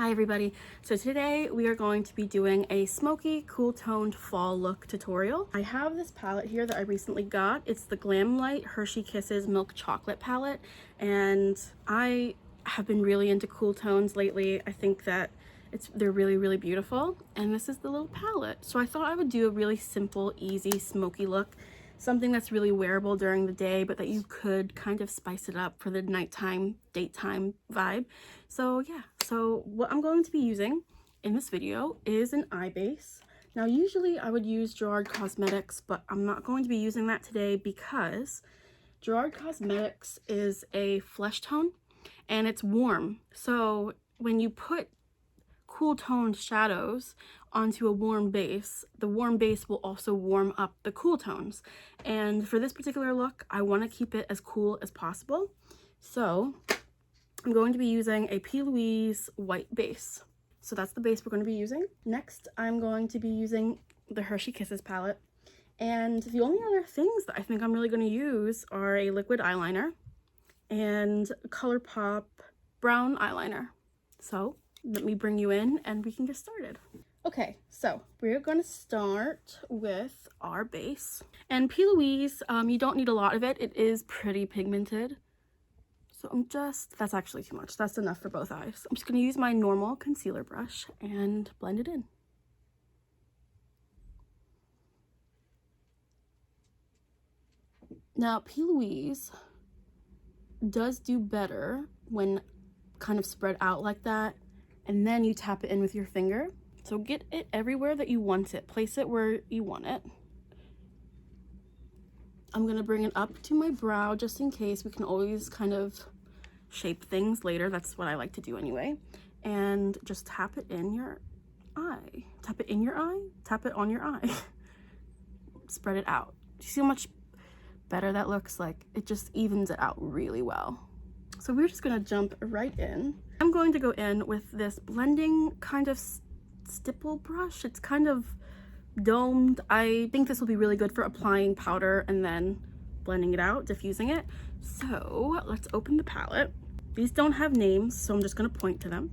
Hi everybody. So today we are going to be doing a smoky, cool toned fall look tutorial. I have this palette here that I recently got. It's the Glamlite Hershey Kisses Milk Chocolate palette, and I have been really into cool tones lately. I think that they're really beautiful, and this is the little palette. So I thought I would do a really simple, easy, smoky look. Something that's really wearable during the day, but that you could kind of spice it up for the nighttime, daytime vibe. So yeah, so what I'm going to be using in this video is an eye base. Now usually I would use Gerard Cosmetics, but I'm not going to be using that today because Gerard Cosmetics is a flesh tone and it's warm. So when you put cool toned shadows onto a warm base, the warm base will also warm up the cool tones. And for this particular look, I want to keep it as cool as possible. So I'm going to be using a P. Louise white base. So that's the base we're going to be using. Next, I'm going to be using the Hershey Kisses palette. And the only other things that I think I'm really going to use are a liquid eyeliner and ColourPop brown eyeliner. So let me bring you in and we can get started. Okay, so we're going to start with our base. And P. Louise, you don't need a lot of it. It is pretty pigmented. So that's actually too much. That's enough for both eyes. I'm just going to use my normal concealer brush and blend it in. Now, P. Louise does do better when kind of spread out like that, and then you tap it in with your finger. So get it everywhere that you want it. Place it where you want it. I'm gonna bring it up to my brow just in case. We can always kind of shape things later. That's what I like to do anyway. And just tap it in your eye. Tap it in your eye, tap it on your eye. Spread it out. Do you see how much better that looks? Like, it just evens it out really well. So we're just gonna jump right in. I'm going to go in with this blending kind of stipple brush. It's kind of domed. I think this will be really good for applying powder and then blending it out, diffusing it. So let's open the palette. These don't have names, so I'm just gonna point to them.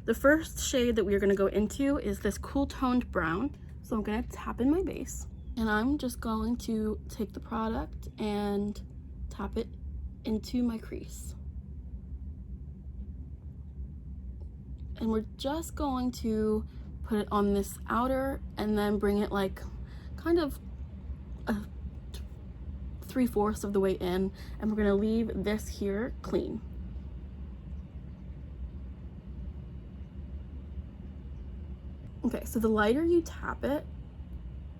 The first shade that we're gonna go into is this cool toned brown. So I'm gonna tap in my base, and I'm just going to take the product and tap it into my crease. And we're just going to put it on this outer and then bring it like kind of 3/4 of the way in, and we're gonna leave this here clean. Okay, so the lighter you tap it,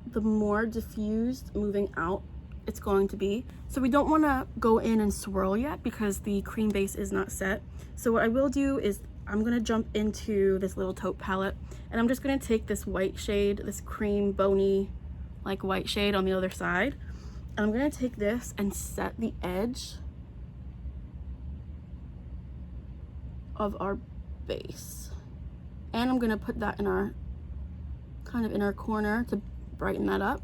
the more diffused moving out it's going to be. So we don't want to go in and swirl yet because the cream base is not set. So what I will do is I'm gonna jump into this little taupe palette, and I'm just gonna take this white shade, this cream bony like white shade on the other side, and I'm gonna take this and set the edge of our base, and I'm gonna put that in our kind of inner corner to brighten that up.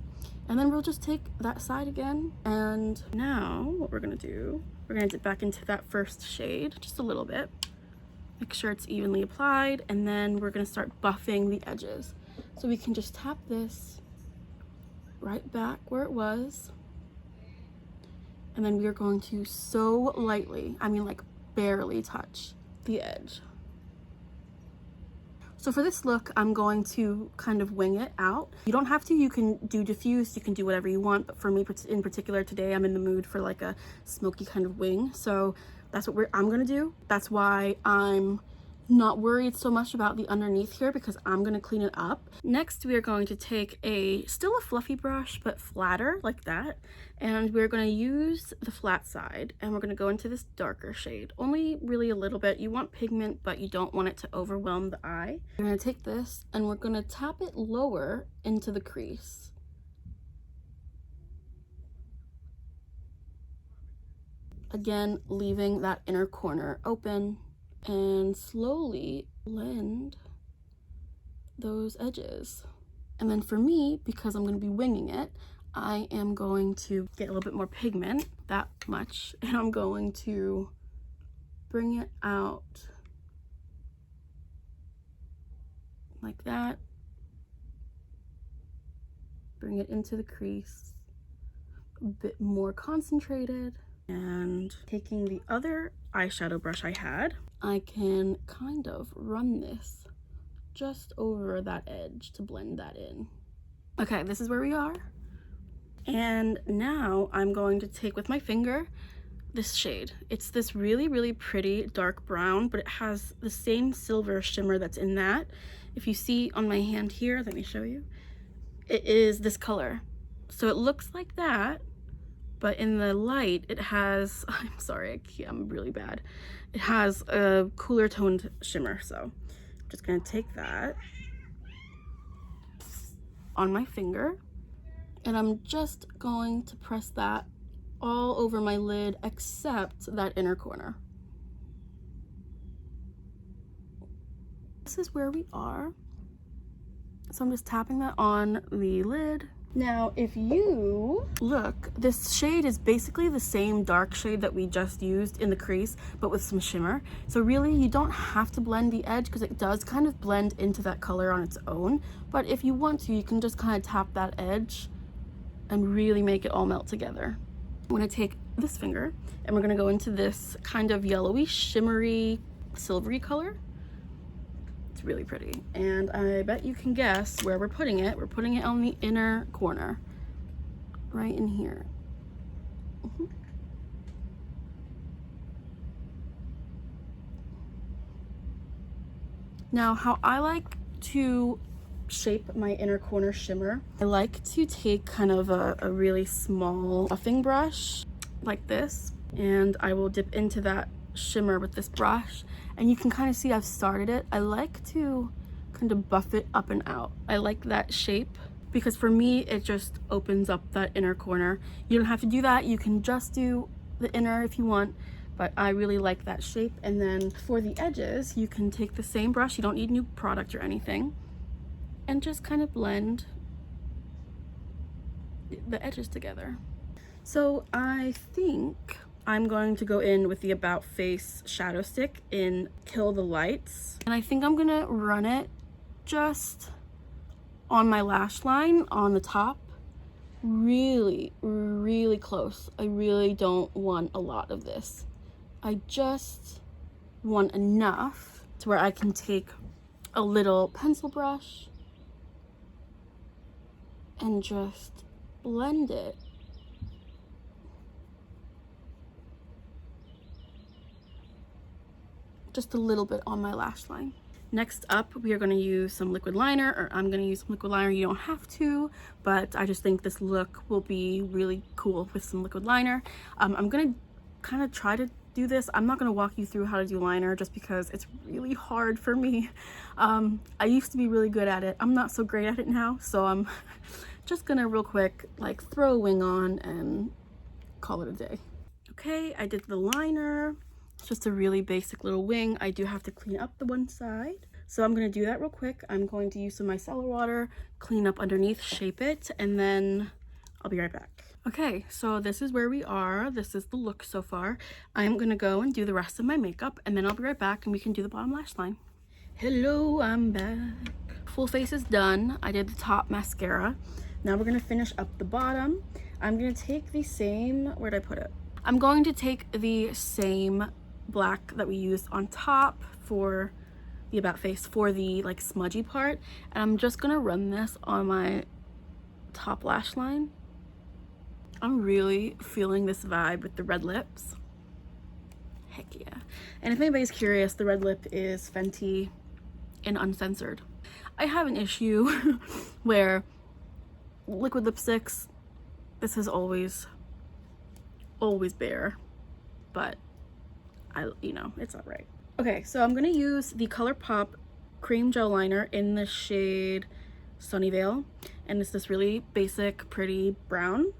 And then we'll just take that side again, and now what we're gonna do, we're gonna dip back into that first shade just a little bit. Make sure it's evenly applied, and then we're going to start buffing the edges. So we can just tap this right back where it was, and then we are going to so lightly, I mean like barely touch the edge. So for this look, I'm going to kind of wing it out. You don't have to, you can do diffused, you can do whatever you want, but for me in particular today, I'm in the mood for like a smoky kind of wing. So that's what I'm gonna do. That's why I'm not worried so much about the underneath here, because I'm gonna clean it up. Next, we are going to take still a fluffy brush, but flatter like that. And we're gonna use the flat side, and we're gonna go into this darker shade. Only really a little bit. You want pigment, but you don't want it to overwhelm the eye. We're gonna take this and we're gonna tap it lower into the crease. Again, leaving that inner corner open, and slowly blend those edges. And then for me, because I'm going to be winging it, I am going to get a little bit more pigment, that much, and I'm going to bring it out like that. Bring it into the crease, a bit more concentrated. And taking the other eyeshadow brush I had, I can kind of run this just over that edge to blend that in. Okay, this is where we are. And now I'm going to take with my finger this shade. It's this really, really pretty dark brown, but it has the same silver shimmer that's in that. If you see on my hand here, let me show you. It is this color. So it looks like that, but in the light it has, I'm sorry, I'm really bad. It has a cooler toned shimmer. So I'm just gonna take that on my finger and I'm just going to press that all over my lid except that inner corner. This is where we are. So I'm just tapping that on the lid. Now, if you look, this shade is basically the same dark shade that we just used in the crease, but with some shimmer. So really, you don't have to blend the edge because it does kind of blend into that color on its own. But if you want to, you can just kind of tap that edge and really make it all melt together. I'm gonna take this finger and we're gonna go into this kind of yellowy, shimmery, silvery color. Really pretty, and I bet you can guess where we're putting it. We're putting it on the inner corner, right in here. Now, how I like to shape my inner corner shimmer, I like to take kind of a really small buffing brush like this, and I will dip into that shimmer with this brush, and you can kind of see I've started it. I like to kind of buff it up and out. I like that shape because for me it just opens up that inner corner. You don't have to do that, you can just do the inner if you want, but I really like that shape. And then for the edges, you can take the same brush, you don't need new product or anything, and just kind of blend the edges together. So I think I'm going to go in with the About Face shadow stick in Kill the Lights. And I think I'm gonna run it just on my lash line on the top, really, really close. I really don't want a lot of this. I just want enough to where I can take a little pencil brush and just blend it. Just a little bit on my lash line. Next up, we are going to use some liquid liner, or I'm going to use some liquid liner. You don't have to, but I just think this look will be really cool with some liquid liner. I'm going to kind of try to do this. I'm not going to walk you through how to do liner just because it's really hard for me. I used to be really good at it. I'm not so great at it now, so I'm just going to real quick like throw a wing on and call it a day. Okay, I did the liner. It's just a really basic little wing. I do have to clean up the one side, so I'm going to do that real quick. I'm going to use some micellar water, clean up underneath, shape it, and then I'll be right back. Okay, so this is where we are. This is the look so far. I'm going to go and do the rest of my makeup, and then I'll be right back and we can do the bottom lash line. Hello, I'm back. Full face is done. I did the top mascara. Now we're going to finish up the bottom. I'm going to take the same, where'd I put it? I'm going to take the same black that we used on top for the About Face for the like smudgy part, and I'm just gonna run this on my top lash line. I'm really feeling this vibe with the red lips. Heck yeah. And if anybody's curious, the red lip is Fenty in Uncensored. I have an issue where liquid lipsticks, this is always bare, but it's all right. Okay, so I'm gonna use the ColourPop cream gel liner in the shade Sunnyvale, and it's this really basic, pretty brown.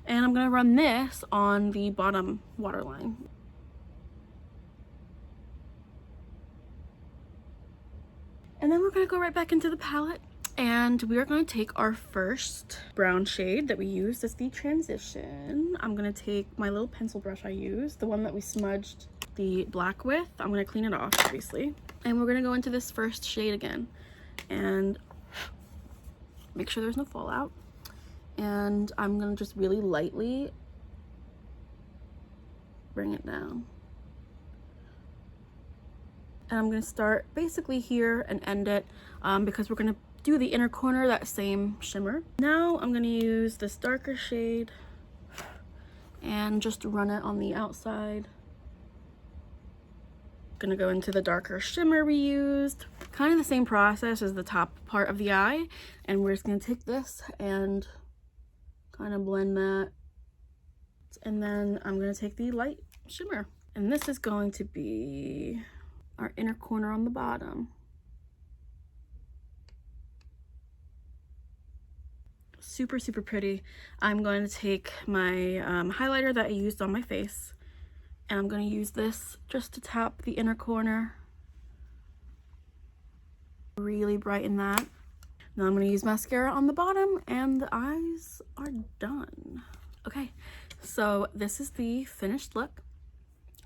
And I'm gonna run this on the bottom waterline. And then we're gonna go right back into the palette, and we are going to take our first brown shade that we used as the transition. I'm gonna take my little pencil brush I used, the one that we smudged the black with. I'm gonna clean it off, obviously. And we're gonna go into this first shade again. and make sure there's no fallout. And I'm gonna just really lightly bring it down. And I'm gonna start basically here and end it because we're gonna do the inner corner, that same shimmer. Now I'm gonna use this darker shade and just run it on the outside. Gonna go into the darker shimmer we used. Kind of the same process as the top part of the eye. And we're just gonna take this and kind of blend that. And then I'm gonna take the light shimmer. And this is going to be our inner corner on the bottom. Super, super pretty. I'm going to take my highlighter that I used on my face, and I'm going to use this just to tap the inner corner. Really brighten that. Now I'm going to use mascara on the bottom, and the eyes are done. Okay, so this is the finished look.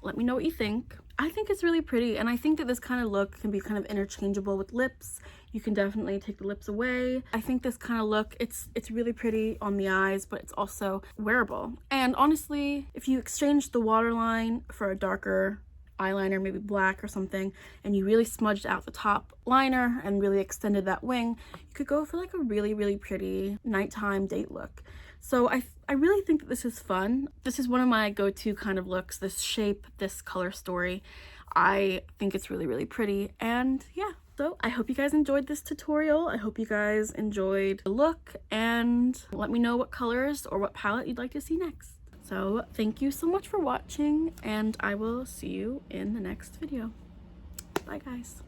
Let me know what you think. I think it's really pretty, and I think that this kind of look can be kind of interchangeable with lips. You can definitely take the lips away. I think this kind of look, it's really pretty on the eyes, but it's also wearable. And honestly, if you exchange the waterline for a darker eyeliner, maybe black or something, and you really smudged out the top liner and really extended that wing, you could go for like a really, really pretty nighttime date look. So I really think that this is fun. This is one of my go-to kind of looks, this shape, this color story. I think it's really, really pretty, and yeah. So I hope you guys enjoyed this tutorial. I hope you guys enjoyed the look, and let me know what colors or what palette you'd like to see next. So thank you so much for watching, and I will see you in the next video. Bye guys.